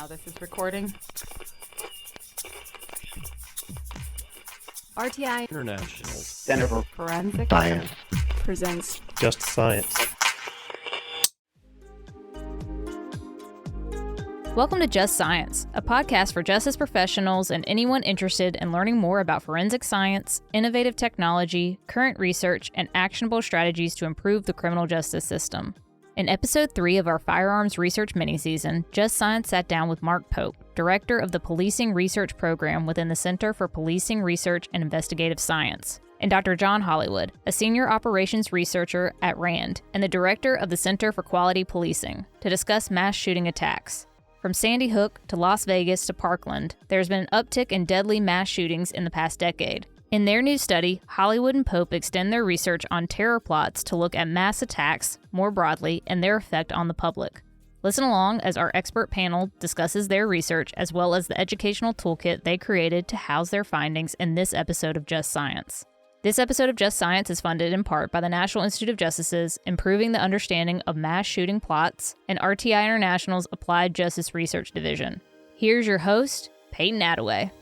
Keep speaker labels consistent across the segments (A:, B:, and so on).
A: Now this is recording. RTI
B: International
C: Center for
A: Forensic
C: Science
A: presents
B: Just Science.
D: Welcome to Just Science, a podcast for justice professionals and anyone interested in learning more about forensic science, innovative technology, current research, and actionable strategies to improve the criminal justice system. In episode 3 of our Firearms Research mini-season, Just Science sat down with Mark Pope, director of the Policing Research program within the Center for Policing Research and Investigative Science, and Dr. John Hollywood, a senior operations researcher at RAND and the director of the Center for Quality Policing, to discuss mass shooting attacks. From Sandy Hook to Las Vegas to Parkland, there's been an uptick in deadly mass shootings in the past decade. In their new study, Hollywood and Pope extend their research on terror plots to look at mass attacks more broadly and their effect on the public. Listen along as our expert panel discusses their research as well as the educational toolkit they created to house their findings in this episode of Just Science. This episode of Just Science is funded in part by the National Institute of Justice's Improving the Understanding of Mass Shooting Plots and RTI International's Applied Justice Research Division. Here's your host, Peyton Attaway.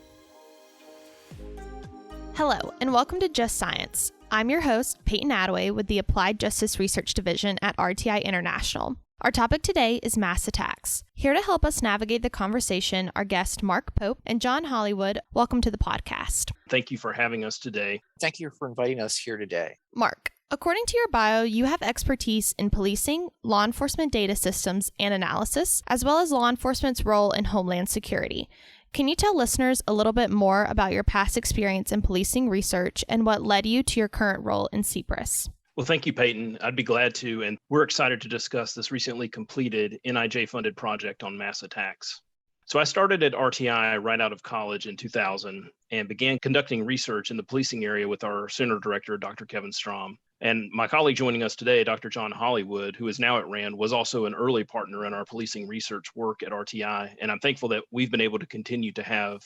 E: Hello, and welcome to Just Science. I'm your host, Peyton Attaway, with the Applied Justice Research Division at RTI International. Our topic today is mass attacks. Here to help us navigate the conversation are guests Mark Pope and John Hollywood. Welcome to the podcast.
F: Thank you for having us today.
C: Thank you for inviting us here today.
E: Mark, according to your bio, you have expertise in policing, law enforcement data systems and analysis, as well as law enforcement's role in homeland security. Can you tell listeners a little bit more about your past experience in policing research and what led you to your current role in CPRIS?
F: Well, thank you, Peyton. I'd be glad to, and we're excited to discuss this recently completed NIJ-funded project on mass attacks. So I started at RTI right out of college in 2000 and began conducting research in the policing area with our center director, Dr. Kevin Strom. And my colleague joining us today, Dr. John Hollywood, who is now at RAND, was also an early partner in our policing research work at RTI. And I'm thankful that we've been able to continue to have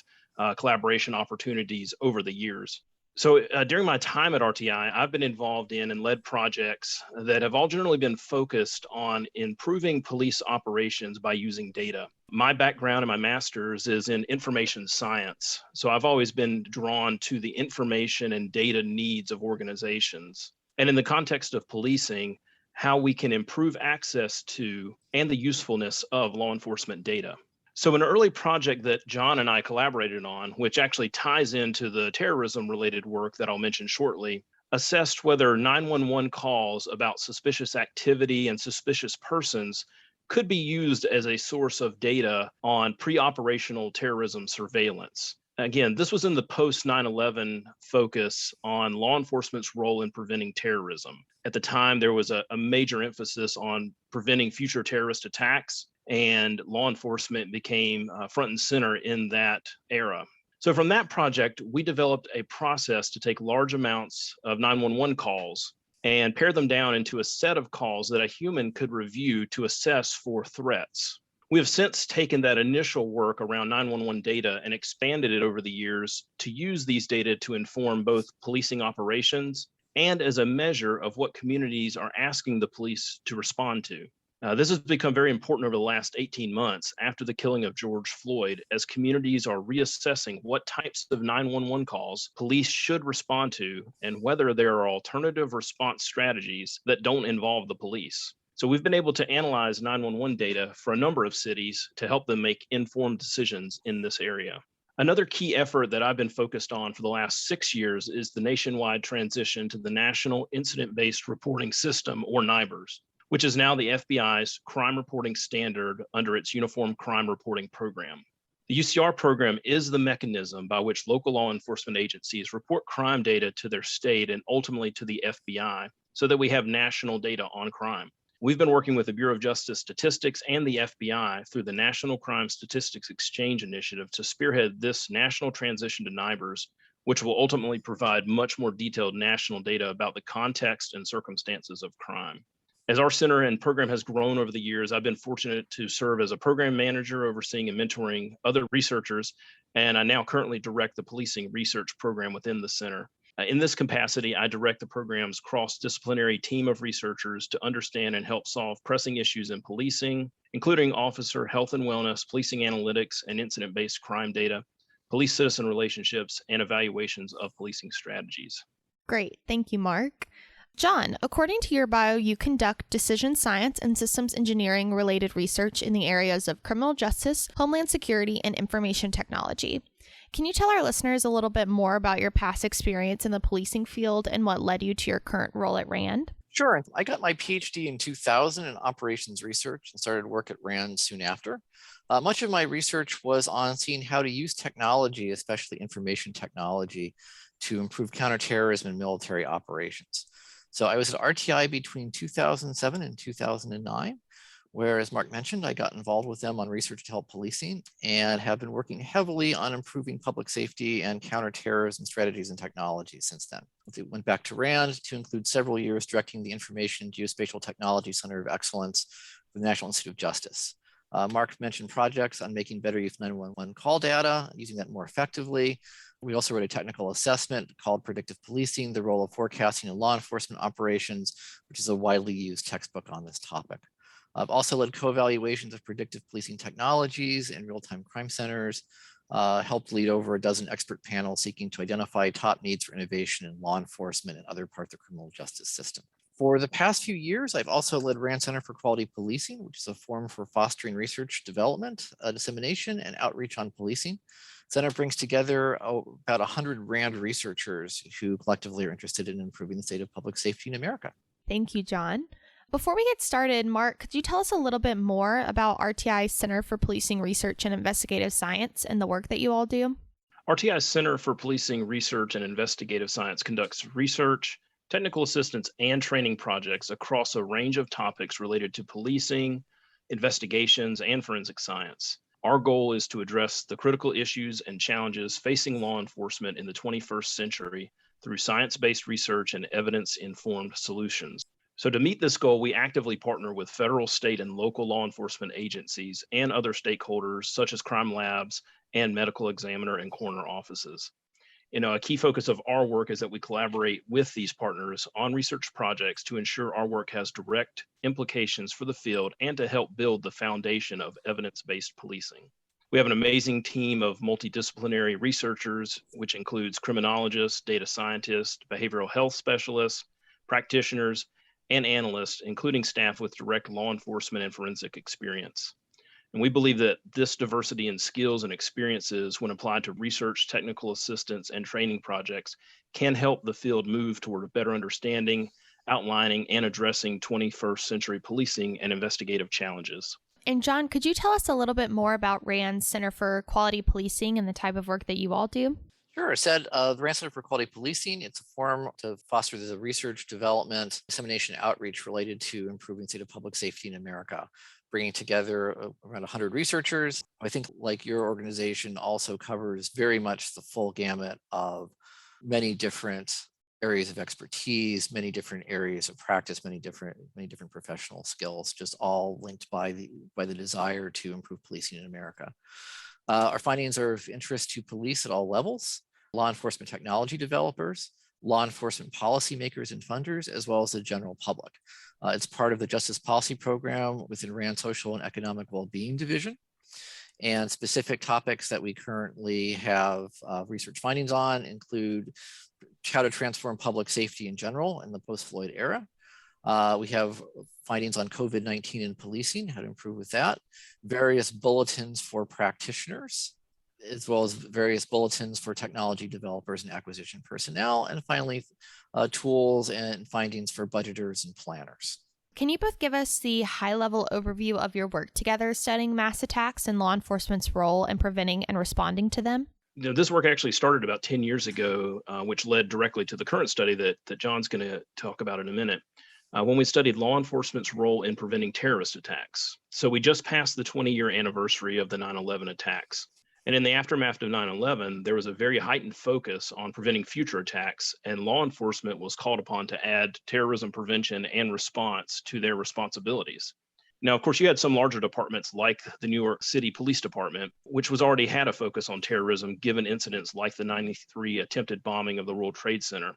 F: collaboration opportunities over the years. So during my time at RTI, I've been involved in and led projects that have all generally been focused on improving police operations by using data. My background and my master's is in information science. So I've always been drawn to the information and data needs of organizations. And in the context of policing, how we can improve access to and the usefulness of law enforcement data. So an early project that John and I collaborated on, which actually ties into the terrorism-related work that I'll mention shortly, assessed whether 911 calls about suspicious activity and suspicious persons could be used as a source of data on pre-operational terrorism surveillance. Again, this was in the post 9/11 focus on law enforcement's role in preventing terrorism. At the time, there was a major emphasis on preventing future terrorist attacks, and law enforcement became front and center in that era. So from that project, we developed a process to take large amounts of 911 calls and pare them down into a set of calls that a human could review to assess for threats. We have since taken that initial work around 911 data and expanded it over the years to use these data to inform both policing operations and as a measure of what communities are asking the police to respond to. This has become very important over the last 18 months after the killing of George Floyd, as communities are reassessing what types of 911 calls police should respond to and whether there are alternative response strategies that don't involve the police. So we've been able to analyze 911 data for a number of cities to help them make informed decisions in this area. Another key effort that I've been focused on for the last 6 years is the nationwide transition to the National Incident-Based Reporting System, or NIBRS, which is now the FBI's crime reporting standard under its Uniform Crime Reporting Program. The UCR program is the mechanism by which local law enforcement agencies report crime data to their state and ultimately to the FBI so that we have national data on crime. We've been working with the Bureau of Justice Statistics and the FBI through the National Crime Statistics Exchange Initiative to spearhead this national transition to NIBRS, which will ultimately provide much more detailed national data about the context and circumstances of crime. As our center and program has grown over the years, I've been fortunate to serve as a program manager overseeing and mentoring other researchers, and I now currently direct the Policing Research program within the center. In this capacity, I direct the program's cross-disciplinary team of researchers to understand and help solve pressing issues in policing, including officer health and wellness, policing analytics, and incident-based crime data, police-citizen relationships, and evaluations of policing strategies.
E: Great. Thank you, Mark. John, according to your bio, you conduct decision science and systems engineering related research in the areas of criminal justice, homeland security, and information technology. Can you tell our listeners a little bit more about your past experience in the policing field and what led you to your current role at RAND?
C: Sure. I got my PhD in 2000 in operations research and started work at RAND soon after. Much of my research was on seeing how to use technology, especially information technology, to improve counterterrorism and military operations. So I was at RTI between 2007 and 2009, where, as Mark mentioned, I got involved with them on research to help policing and have been working heavily on improving public safety and counterterrorism strategies and technologies since then. I went back to RAND to include several years directing the Information and Geospatial Technology Center of Excellence for the National Institute of Justice. Mark mentioned projects on making better use of 911 call data, using that more effectively. We also wrote a technical assessment called Predictive Policing, the Role of Forecasting in Law Enforcement Operations, which is a widely used textbook on this topic. I've also led co-evaluations of predictive policing technologies in real-time crime centers, helped lead over a dozen expert panels seeking to identify top needs for innovation in law enforcement and other parts of the criminal justice system. For the past few years, I've also led RAND Center for Quality Policing, which is a forum for fostering research development, dissemination, and outreach on policing. Center brings together about 100 RAND researchers who collectively are interested in improving the state of public safety in America.
E: Thank you, John. Before we get started, Mark, could you tell us a little bit more about RTI's Center for Policing Research and Investigative Science and the work that you all do?
F: RTI's Center for Policing Research and Investigative Science conducts research, technical assistance, and training projects across a range of topics related to policing, investigations, and forensic science. Our goal is to address the critical issues and challenges facing law enforcement in the 21st century through science-based research and evidence-informed solutions. So to meet this goal, we actively partner with federal, state, and local law enforcement agencies and other stakeholders such as crime labs and medical examiner and coroner offices. A key focus of our work is that we collaborate with these partners on research projects to ensure our work has direct implications for the field and to help build the foundation of evidence-based policing. We have an amazing team of multidisciplinary researchers, which includes criminologists, data scientists, behavioral health specialists, practitioners, and analysts, including staff with direct law enforcement and forensic experience. And we believe that this diversity in skills and experiences, when applied to research, technical assistance, and training projects, can help the field move toward a better understanding, outlining, and addressing 21st century policing and investigative challenges.
E: And John, could you tell us a little bit more about RAND's Center for Quality Policing and the type of work that you all do?
C: Sure. The RAND Center for Quality Policing, it's a forum to foster the research, development, dissemination, outreach related to improving the state of public safety in America, bringing together around 100 researchers. I think, like your organization, also covers very much the full gamut of many different areas of expertise, many different areas of practice, many different professional skills, just all linked by the desire to improve policing in America. Our findings are of interest to police at all levels, law enforcement technology developers, law enforcement policymakers and funders, as well as the general public. It's part of the Justice Policy Program within RAND Social and Economic Wellbeing Division. And specific topics that we currently have research findings on include how to transform public safety in general in the post-Floyd era. We have findings on COVID-19 and policing, how to improve with that, various bulletins for practitioners, as well as various bulletins for technology developers and acquisition personnel, and finally, tools and findings for budgeters and planners.
E: Can you both give us the high-level overview of your work together studying mass attacks and law enforcement's role in preventing and responding to them?
F: This work actually started about 10 years ago, which led directly to the current study that John's going to talk about in a minute. When we studied law enforcement's role in preventing terrorist attacks. So we just passed the 20-year anniversary of the 9/11 attacks. And in the aftermath of 9/11, there was a very heightened focus on preventing future attacks, and law enforcement was called upon to add terrorism prevention and response to their responsibilities. Now, of course, you had some larger departments like the New York City Police Department, which was already had a focus on terrorism given incidents like the 93 attempted bombing of the World Trade Center.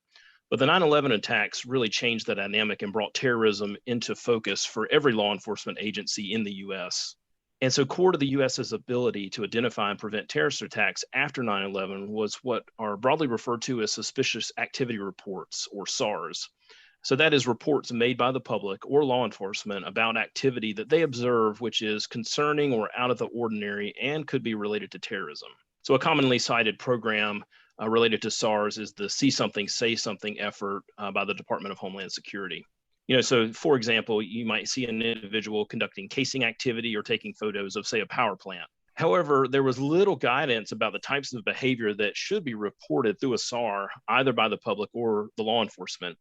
F: But the 9/11 attacks really changed the dynamic and brought terrorism into focus for every law enforcement agency in the US. And so core to the US's ability to identify and prevent terrorist attacks after 9/11 was what are broadly referred to as suspicious activity reports, or SARs. So that is reports made by the public or law enforcement about activity that they observe, which is concerning or out of the ordinary and could be related to terrorism. So a commonly cited program related to SARs is the See Something, Say Something effort by the Department of Homeland Security. So for example, you might see an individual conducting casing activity or taking photos of, say, a power plant. However, there was little guidance about the types of behavior that should be reported through a SAR, either by the public or the law enforcement,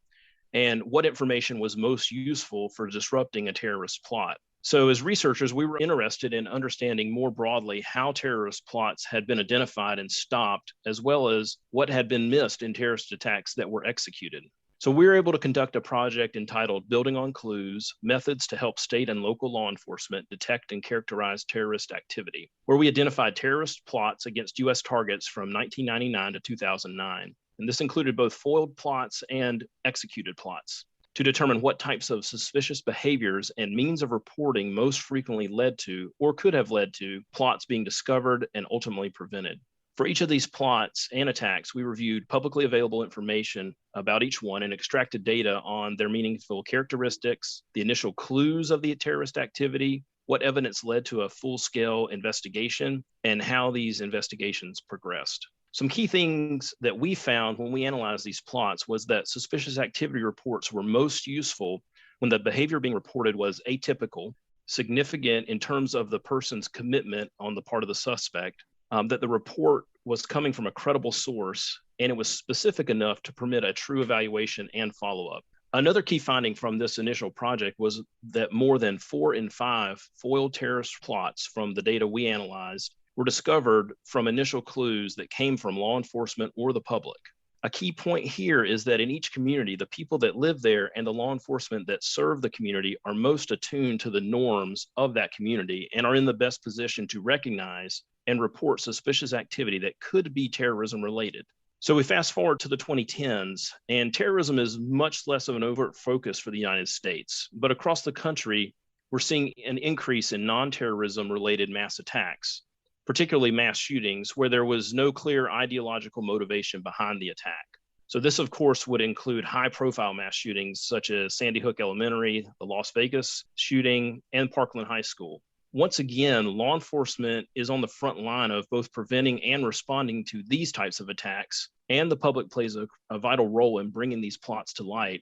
F: and what information was most useful for disrupting a terrorist plot. So as researchers, we were interested in understanding more broadly how terrorist plots had been identified and stopped, as well as what had been missed in terrorist attacks that were executed. So we were able to conduct a project entitled Building on Clues, Methods to Help State and Local Law Enforcement Detect and Characterize Terrorist Activity, where we identified terrorist plots against U.S. targets from 1999 to 2009. And this included both foiled plots and executed plots, to determine what types of suspicious behaviors and means of reporting most frequently led to, or could have led to, plots being discovered and ultimately prevented. For each of these plots and attacks, we reviewed publicly available information about each one and extracted data on their meaningful characteristics, the initial clues of the terrorist activity, what evidence led to a full-scale investigation, and how these investigations progressed. Some key things that we found when we analyzed these plots was that suspicious activity reports were most useful when the behavior being reported was atypical, significant in terms of the person's commitment on the part of the suspect, that the report was coming from a credible source, and it was specific enough to permit a true evaluation and follow-up. Another key finding from this initial project was that more than 4 in 5 foiled terrorist plots from the data we analyzed were discovered from initial clues that came from law enforcement or the public. A key point here is that in each community, the people that live there and the law enforcement that serve the community are most attuned to the norms of that community and are in the best position to recognize and report suspicious activity that could be terrorism related. So we fast forward to the 2010s, and terrorism is much less of an overt focus for the United States. But across the country, we're seeing an increase in non-terrorism related mass attacks, particularly mass shootings, where there was no clear ideological motivation behind the attack. So this, of course, would include high-profile mass shootings such as Sandy Hook Elementary, the Las Vegas shooting, and Parkland High School. Once again, law enforcement is on the front line of both preventing and responding to these types of attacks, and the public plays a vital role in bringing these plots to light.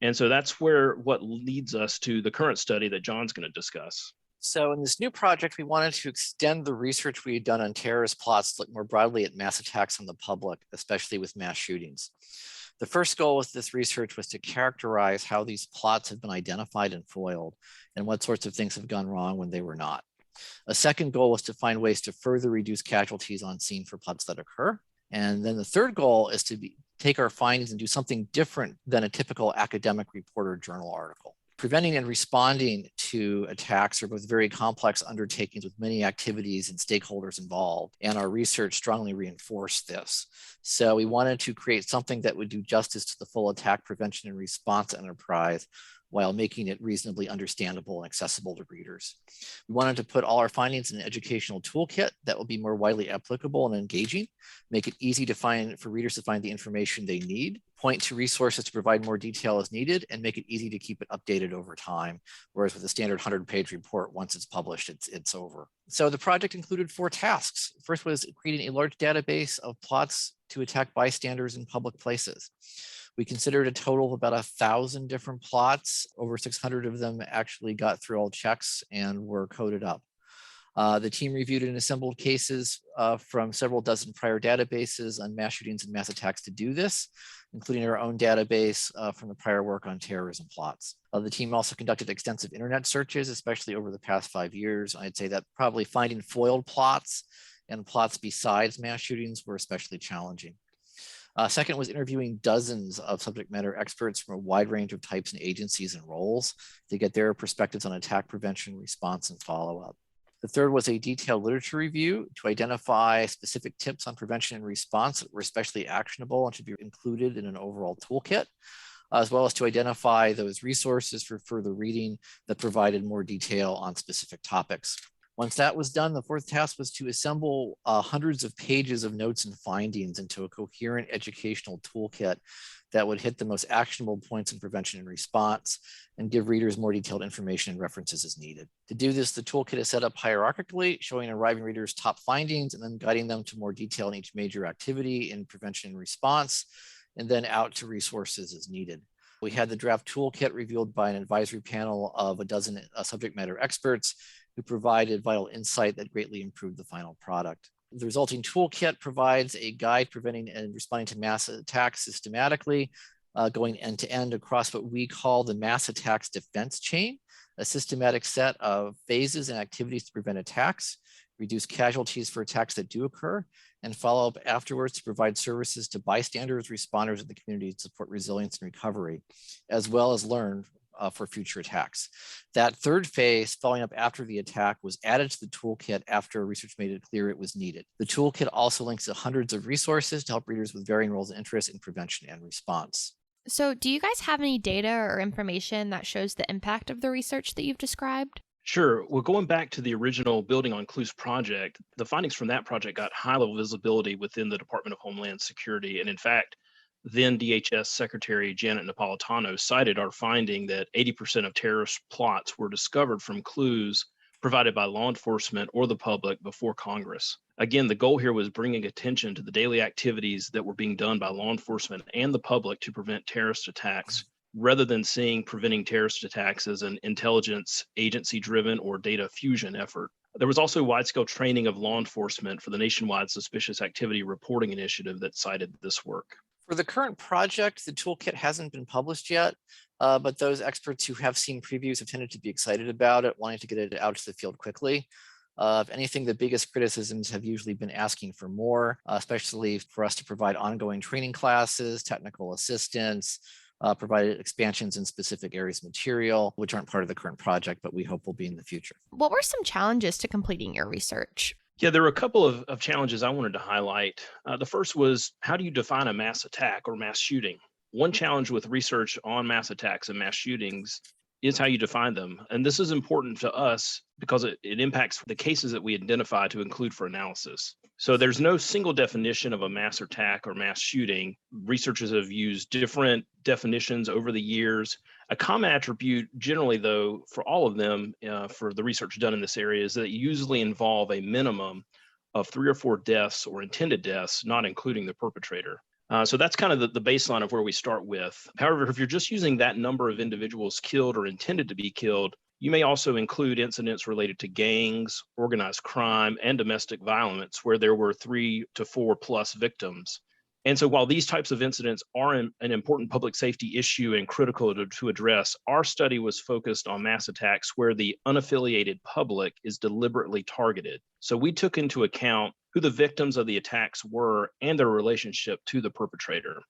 F: And so that's what leads us to the current study that John's going to discuss.
C: So in this new project, we wanted to extend the research we had done on terrorist plots to look more broadly at mass attacks on the public, especially with mass shootings. The first goal with this research was to characterize how these plots have been identified and foiled, and what sorts of things have gone wrong when they were not. A second goal was to find ways to further reduce casualties on scene for plots that occur. And then the third goal is to take our findings and do something different than a typical academic report or journal article. Preventing and responding to attacks are both very complex undertakings with many activities and stakeholders involved, and our research strongly reinforced this. So we wanted to create something that would do justice to the full attack prevention and response enterprise while making it reasonably understandable and accessible to readers. We wanted to put all our findings in an educational toolkit that will be more widely applicable and engaging, make it easy to find for readers to find the information they need, point to resources to provide more detail as needed, and make it easy to keep it updated over time. Whereas with a standard 100-page report, once it's published, it's over. So the project included 4 tasks. First was creating a large database of plots to attack bystanders in public places. We considered a total of about 1,000 different plots. Over 600 of them actually got through all checks and were coded up. The team reviewed and assembled cases from several dozen prior databases on mass shootings and mass attacks to do this, including our own database from the prior work on terrorism plots. The team also conducted extensive internet searches, especially over the past 5 years. I'd say that probably finding foiled plots and plots besides mass shootings were especially challenging. Second was interviewing dozens of subject matter experts from a wide range of types and agencies and roles to get their perspectives on attack prevention, response, and follow-up. The third was a detailed literature review to identify specific tips on prevention and response that were especially actionable and should be included in an overall toolkit, as well as to identify those resources for further reading that provided more detail on specific topics. Once that was done, the fourth task was to assemble hundreds of pages of notes and findings into a coherent educational toolkit that would hit the most actionable points in prevention and response and give readers more detailed information and references as needed. To do this, the toolkit is set up hierarchically, showing arriving readers top findings and then guiding them to more detail in each major activity in prevention and response, and then out to resources as needed. We had the draft toolkit reviewed by an advisory panel of a dozen subject matter experts who provided vital insight that greatly improved the final product. The resulting toolkit provides a guide preventing and responding to mass attacks systematically, going end to end across what we call the mass attacks defense chain, a systematic set of phases and activities to prevent attacks, reduce casualties for attacks that do occur, and follow up afterwards to provide services to bystanders, responders in the community to support resilience and recovery, as well as learn for future attacks. That third phase, following up after the attack, was added to the toolkit after research made it clear it was needed. The toolkit also links to hundreds of resources to help readers with varying roles and interests in prevention and response.
E: So, do you guys have any data or information that shows the impact of the research that you've described?
F: Sure. Well, going back to the original Building on Clues project, the findings from that project got high-level visibility within the Department of Homeland Security. And in fact, then DHS Secretary Janet Napolitano cited our finding that 80% of terrorist plots were discovered from clues provided by law enforcement or the public before Congress. Again, the goal here was bringing attention to the daily activities that were being done by law enforcement and the public to prevent terrorist attacks, rather than seeing preventing terrorist attacks as an intelligence agency-driven or data fusion effort. There was also wide-scale training of law enforcement for the nationwide suspicious activity reporting initiative that cited this work.
C: For the current project, the toolkit hasn't been published yet, but those experts who have seen previews have tended to be excited about it, wanting to get it out to the field quickly. If anything, the biggest criticisms have usually been asking for more, especially for us to provide ongoing training classes, technical assistance, provided expansions in specific areas of material, which aren't part of the current project, but we hope will be in the future.
E: What were some challenges to completing your research?
F: Yeah, there were a couple of challenges I wanted to highlight. The first was, how do you define a mass attack or mass shooting? One challenge with research on mass attacks and mass shootings is how you define them. And this is important to us because it impacts the cases that we identify to include for analysis. So there's no single definition of a mass attack or mass shooting. Researchers have used different definitions over the years. A common attribute generally, though, for all of them, for the research done in this area, is that they usually involve a minimum of 3 or 4 deaths or intended deaths, not including the perpetrator. So that's kind of the baseline of where we start with. However, if you're just using that number of individuals killed or intended to be killed, you may also include incidents related to gangs, organized crime, and domestic violence, where there were 3 to 4 plus victims. And so while these types of incidents are an important public safety issue and critical to address, our study was focused on mass attacks where the unaffiliated public is deliberately targeted. So we took into account who the victims of the attacks were and their relationship to the perpetrator.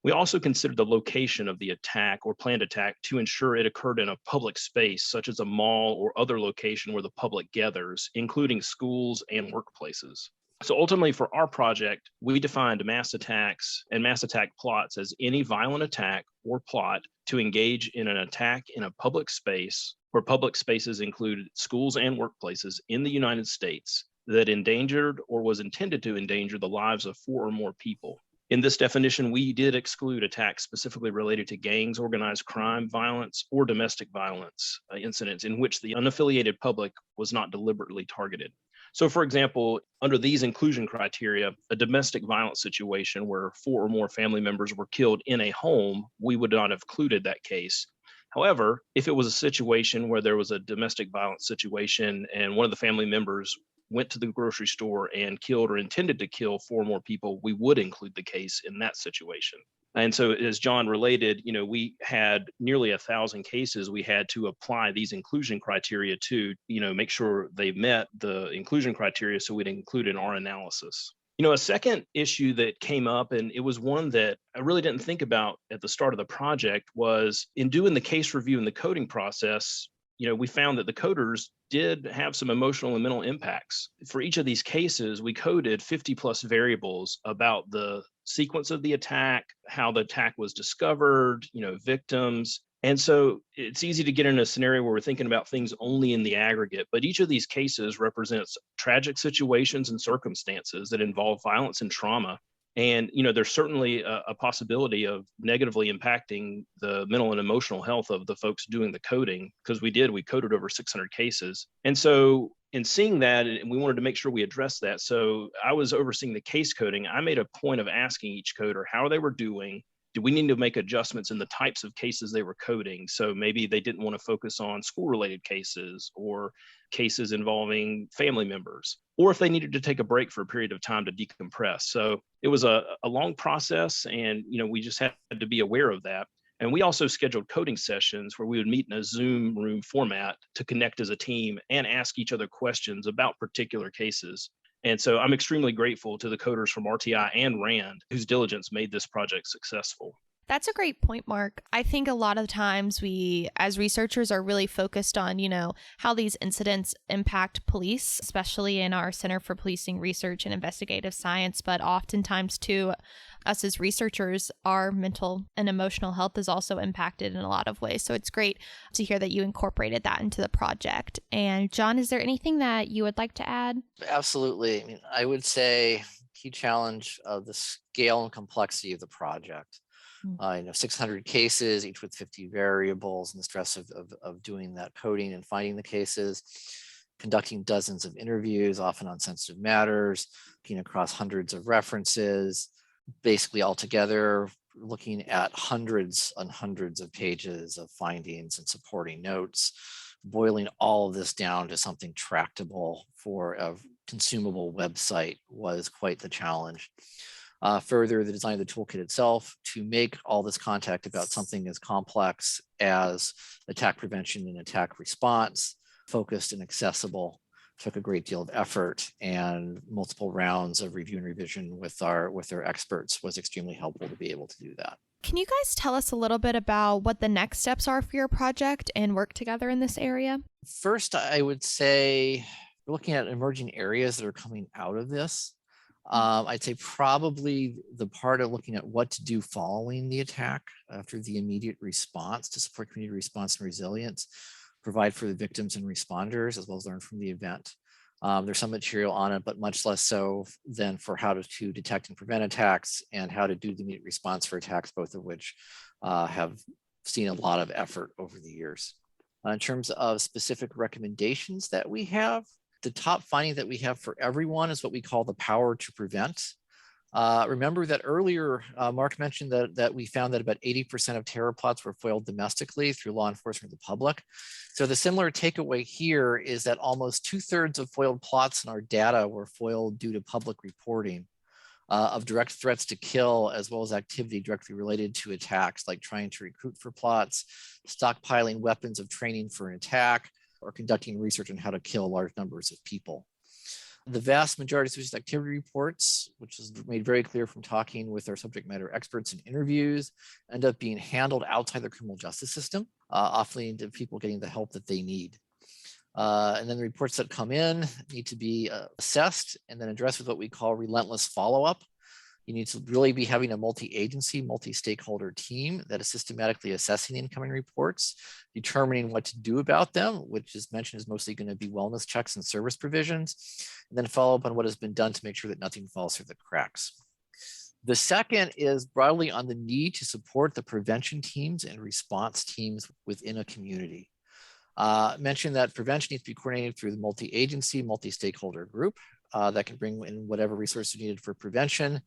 F: We also considered the location of the attack or planned attack to ensure it occurred in a public space, such as a mall or other location where the public gathers, including schools and workplaces. So ultimately for our project, we defined mass attacks and mass attack plots as any violent attack or plot to engage in an attack in a public space, where public spaces include schools and workplaces in the United States, that endangered or was intended to endanger the lives of 4 or more people. In this definition, we did exclude attacks specifically related to gangs, organized crime, violence, or domestic violence incidents in which the unaffiliated public was not deliberately targeted. So for example, under these inclusion criteria, a domestic violence situation where 4 or more family members were killed in a home, we would not have included that case. However, if it was a situation where there was a domestic violence situation and one of the family members went to the grocery store and killed or intended to kill 4 more people, we would include the case in that situation. And so as John related, we had nearly 1,000 cases we had to apply these inclusion criteria to, make sure they met the inclusion criteria so we'd include in our analysis. A second issue that came up, and it was one that I really didn't think about at the start of the project, was in doing the case review and the coding process, we found that the coders did have some emotional and mental impacts. For each of these cases, we coded 50 plus variables about the sequence of the attack, how the attack was discovered, victims. And so it's easy to get in a scenario where we're thinking about things only in the aggregate, but each of these cases represents tragic situations and circumstances that involve violence and trauma. And, there's certainly a possibility of negatively impacting the mental and emotional health of the folks doing the coding, because we coded over 600 cases. And so in seeing that, and we wanted to make sure we addressed that. So I was overseeing the case coding. I made a point of asking each coder how they were doing. Do we need to make adjustments in the types of cases they were coding? So maybe they didn't want to focus on school-related cases or cases involving family members, or if they needed to take a break for a period of time to decompress. So it was a long process, and we just had to be aware of that. And we also scheduled coding sessions where we would meet in a Zoom room format to connect as a team and ask each other questions about particular cases. And so I'm extremely grateful to the coders from RTI and RAND whose diligence made this project successful.
E: That's a great point, Mark. I think a lot of times we, as researchers, are really focused on, how these incidents impact police, especially in our Center for Policing Research and Investigative Science. But oftentimes, too, us as researchers, our mental and emotional health is also impacted in a lot of ways. So it's great to hear that you incorporated that into the project. And John, is there anything that you would like to add?
C: Absolutely. I mean, I would say key challenge of the scale and complexity of the project. 600 cases, each with 50 variables, and the stress of doing that coding and finding the cases, conducting dozens of interviews, often on sensitive matters, looking across hundreds of references, basically altogether looking at hundreds and hundreds of pages of findings and supporting notes, boiling all of this down to something tractable for a consumable website was quite the challenge. Further, the design of the toolkit itself to make all this contact about something as complex as attack prevention and attack response, focused and accessible, took a great deal of effort, and multiple rounds of review and revision with our experts was extremely helpful to be able to do that.
E: Can you guys tell us a little bit about what the next steps are for your project and work together in this area?
C: First, I would say we're looking at emerging areas that are coming out of this. I'd say probably the part of looking at what to do following the attack after the immediate response to support community response and resilience, provide for the victims and responders, as well as learn from the event. There's some material on it, but much less so than for how to detect and prevent attacks and how to do the immediate response for attacks, both of which have seen a lot of effort over the years. In terms of specific recommendations that we have, the top finding that we have for everyone is what we call the power to prevent. Remember that earlier, Mark mentioned that we found that about 80% of terror plots were foiled domestically through law enforcement of the public. So the similar takeaway here is that almost 2/3 of foiled plots in our data were foiled due to public reporting of direct threats to kill, as well as activity directly related to attacks, like trying to recruit for plots, stockpiling weapons of training for an attack, or conducting research on how to kill large numbers of people. The vast majority of suspicious activity reports, which is made very clear from talking with our subject matter experts in interviews, end up being handled outside the criminal justice system, often leading to people getting the help that they need. And then the reports that come in need to be assessed and then addressed with what we call relentless follow-up. You need to really be having a multi-agency, multi-stakeholder team that is systematically assessing incoming reports, determining what to do about them, which is mentioned is mostly going to be wellness checks and service provisions, and then follow up on what has been done to make sure that nothing falls through the cracks. The second is broadly on the need to support the prevention teams and response teams within a community. Mentioned that prevention needs to be coordinated through the multi-agency, multi-stakeholder group that can bring in whatever resources needed for prevention.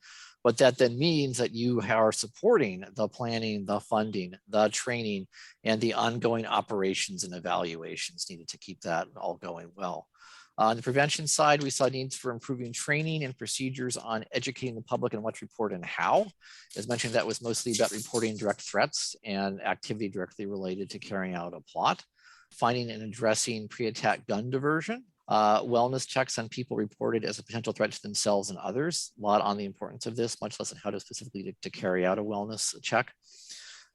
C: But that then means that you are supporting the planning, the funding, the training, and the ongoing operations and evaluations needed to keep that all going well. On the prevention side, we saw needs for improving training and procedures on educating the public on what to report and how. As mentioned, that was mostly about reporting direct threats and activity directly related to carrying out a plot. Finding and addressing pre-attack gun diversion, Wellness checks on people reported as a potential threat to themselves and others. A lot on the importance of this, much less on how to specifically to carry out a wellness check,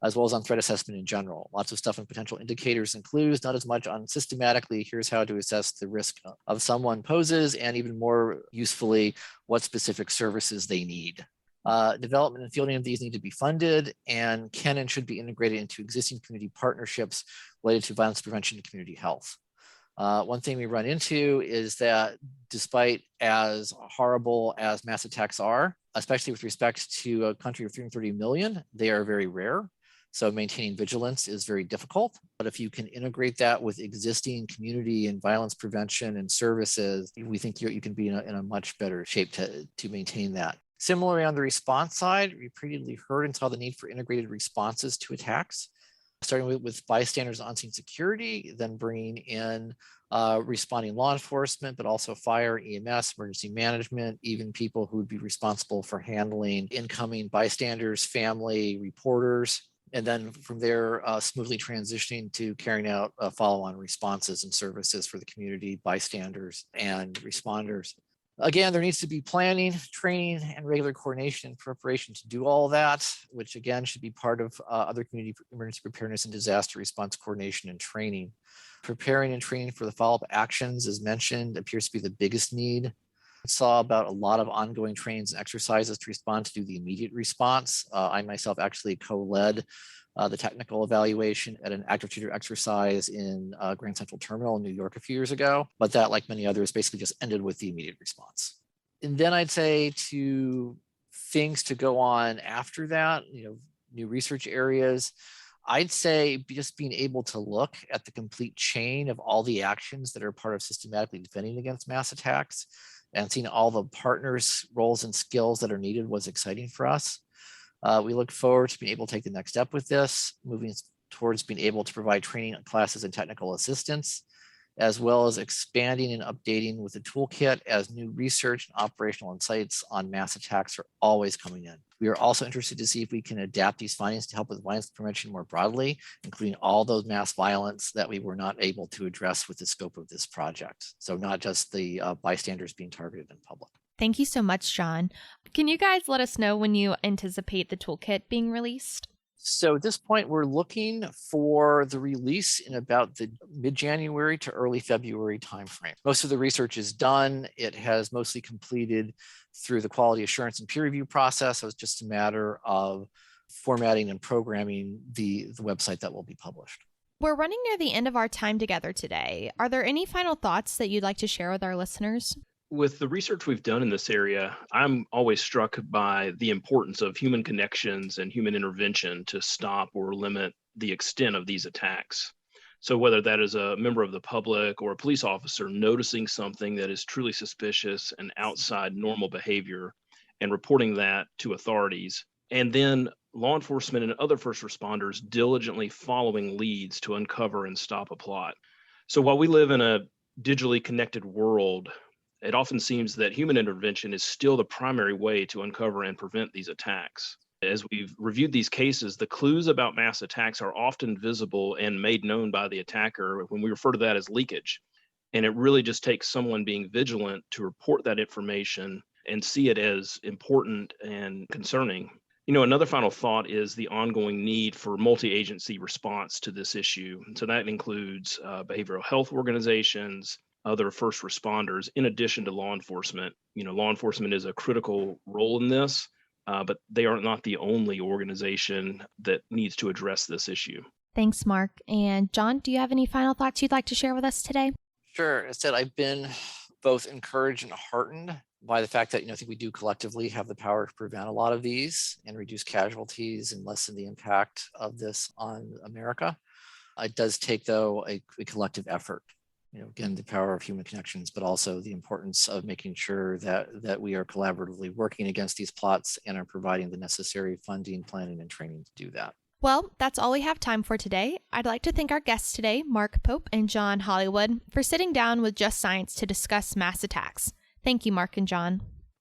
C: as well as on threat assessment in general. Lots of stuff on potential indicators and clues, not as much on systematically, here's how to assess the risk of someone poses, and even more usefully, what specific services they need. Development and fielding of these need to be funded and can and should be integrated into existing community partnerships related to violence prevention and community health. One thing we run into is that despite as horrible as mass attacks are, especially with respect to a country of 330 million, they are very rare. So maintaining vigilance is very difficult. But if you can integrate that with existing community and violence prevention and services, we think you can be in a much better shape to maintain that. Similarly, on the response side, we repeatedly heard and saw the need for integrated responses to attacks, starting with bystanders on-scene security, then bringing in responding law enforcement, but also fire, EMS, emergency management, even people who would be responsible for handling incoming bystanders, family, reporters, and then from there, smoothly transitioning to carrying out follow-on responses and services for the community, bystanders, and responders. Again, there needs to be planning, training, and regular coordination and preparation to do all that, which again should be part of other community emergency preparedness and disaster response coordination and training. Preparing and training for the follow-up actions, as mentioned, appears to be the biggest need. I saw about a lot of ongoing trainings and exercises to respond to the immediate response. I myself actually co-led the technical evaluation at an active shooter exercise in Grand Central Terminal in New York a few years ago, but that, like many others, basically just ended with the immediate response. And then I'd say to things to go on after that, new research areas, I'd say just being able to look at the complete chain of all the actions that are part of systematically defending against mass attacks and seeing all the partners' roles and skills that are needed was exciting for us. We look forward to being able to take the next step with this, moving towards being able to provide training classes and technical assistance, as well as expanding and updating with the toolkit as new research and operational insights on mass attacks are always coming in. We are also interested to see if we can adapt these findings to help with violence prevention more broadly, including all those mass violence that we were not able to address with the scope of this project. So not just the bystanders being targeted in public.
E: Thank you so much, John. Can you guys let us know when you anticipate the toolkit being released?
C: So at this point, we're looking for the release in about the mid-January to early February timeframe. Most of the research is done. It has mostly completed through the quality assurance and peer review process. So it's just a matter of formatting and programming the website that will be published.
E: We're running near the end of our time together today. Are there any final thoughts that you'd like to share with our listeners?
F: With the research we've done in this area, I'm always struck by the importance of human connections and human intervention to stop or limit the extent of these attacks. So whether that is a member of the public or a police officer noticing something that is truly suspicious and outside normal behavior and reporting that to authorities, and then law enforcement and other first responders diligently following leads to uncover and stop a plot. So while we live in a digitally connected world, it often seems that human intervention is still the primary way to uncover and prevent these attacks. As we've reviewed these cases, the clues about mass attacks are often visible and made known by the attacker when we refer to that as leakage. And it really just takes someone being vigilant to report that information and see it as important and concerning. Another final thought is the ongoing need for multi-agency response to this issue. So that includes behavioral health organizations, other first responders, in addition to law enforcement. Law enforcement is a critical role in this, but they are not the only organization that needs to address this issue.
E: Thanks, Mark. And John, do you have any final thoughts you'd like to share with us today?
C: Sure. Instead, I've been both encouraged and heartened by the fact that I think we do collectively have the power to prevent a lot of these and reduce casualties and lessen the impact of this on America. It does take, though, a collective effort. Again, the power of human connections, but also the importance of making sure that we are collaboratively working against these plots and are providing the necessary funding, planning, and training to do that.
E: Well, that's all we have time for today. I'd like to thank our guests today, Mark Pope and John Hollywood, for sitting down with Just Science to discuss mass attacks. Thank you, Mark and John.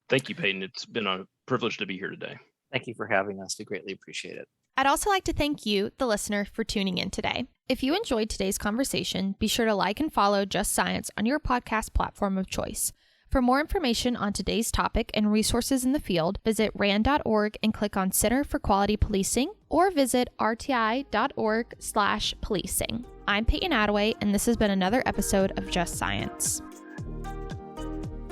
F: Thank you, Peyton. It's been a privilege to be here today.
C: Thank you for having us. We greatly appreciate it.
E: I'd also like to thank you, the listener, for tuning in today. If you enjoyed today's conversation, be sure to like and follow Just Science on your podcast platform of choice. For more information on today's topic and resources in the field, visit RAND.org and click on Center for Quality Policing, or visit rti.org/policing. I'm Peyton Attaway, and this has been another episode of Just Science.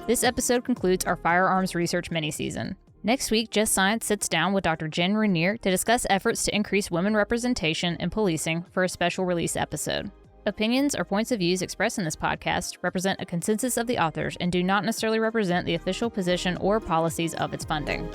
D: This episode concludes our Firearms Research mini-season. Next week, Just Science sits down with Dr. Jen Rainier to discuss efforts to increase women representation in policing for a special release episode. Opinions or points of views expressed in this podcast represent a consensus of the authors and do not necessarily represent the official position or policies of its funding.